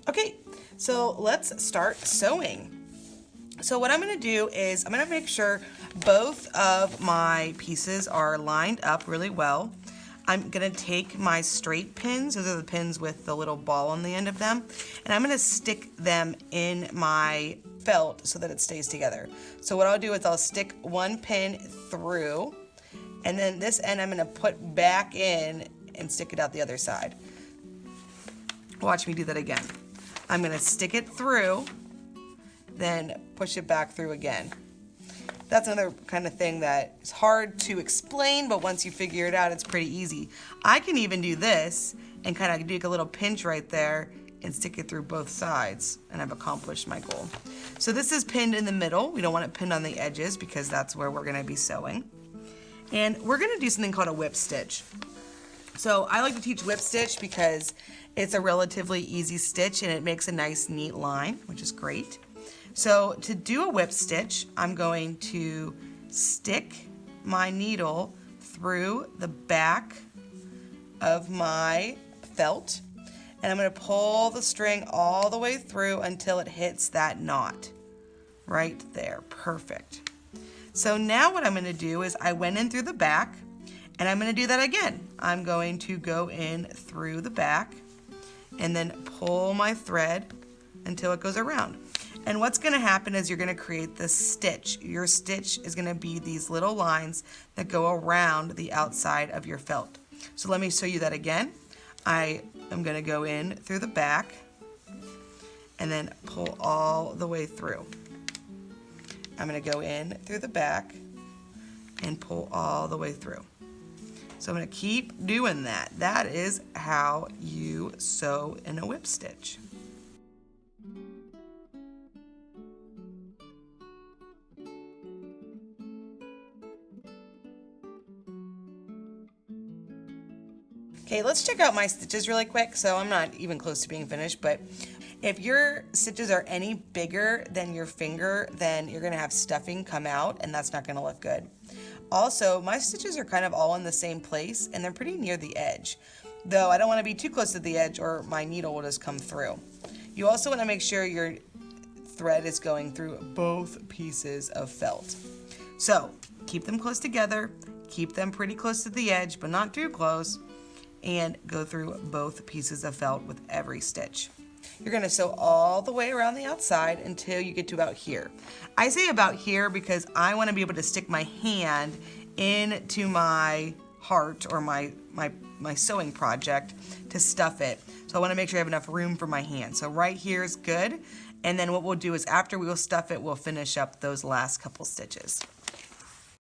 Okay, so let's start sewing. So what I'm going to do is I'm going to make sure both of my pieces are lined up really well. I'm going to take my straight pins, those are the pins with the little ball on the end of them, and I'm going to stick them in my felt so that it stays together. So what I'll do is I'll stick one pin through, and then this end I'm going to put back in and stick it out the other side. Watch me do that again. I'm going to stick it through, then push it back through again. That's another kind of thing that is hard to explain, but once you figure it out, it's pretty easy. I can even do this and kind of do a little pinch right there and stick it through both sides, and I've accomplished my goal. So this is pinned in the middle. We don't want it pinned on the edges because that's where we're going to be sewing. And we're going to do something called a whip stitch. So I like to teach whip stitch because it's a relatively easy stitch and it makes a nice neat line, which is great. So to do a whip stitch, I'm going to stick my needle through the back of my felt, and I'm going to pull the string all the way through until it hits that knot right there. Perfect. So now what I'm going to do is I went in through the back, and I'm going to do that again. I'm going to go in through the back and then pull my thread until it goes around. And what's going to happen is you're going to create this stitch. Your stitch is going to be these little lines that go around the outside of your felt. So let me show you that again. I am going to go in through the back and then pull all the way through. I'm going to go in through the back and pull all the way through. So I'm going to keep doing that. That is how you sew in a whip stitch. Okay, let's check out my stitches really quick. So I'm not even close to being finished, but if your stitches are any bigger than your finger, then you're gonna have stuffing come out and that's not gonna look good. Also, my stitches are kind of all in the same place and they're pretty near the edge, though I don't wanna be too close to the edge or my needle will just come through. You also wanna make sure your thread is going through both pieces of felt. So keep them close together, keep them pretty close to the edge, but not too close, and go through both pieces of felt with every stitch. You're going to sew all the way around the outside until you get to about here. I say about here because I want to be able to stick my hand into my heart or my sewing project to stuff it. So I want to make sure I have enough room for my hand. So right here is good. And then what we'll do is after we will stuff it, we'll finish up those last couple stitches.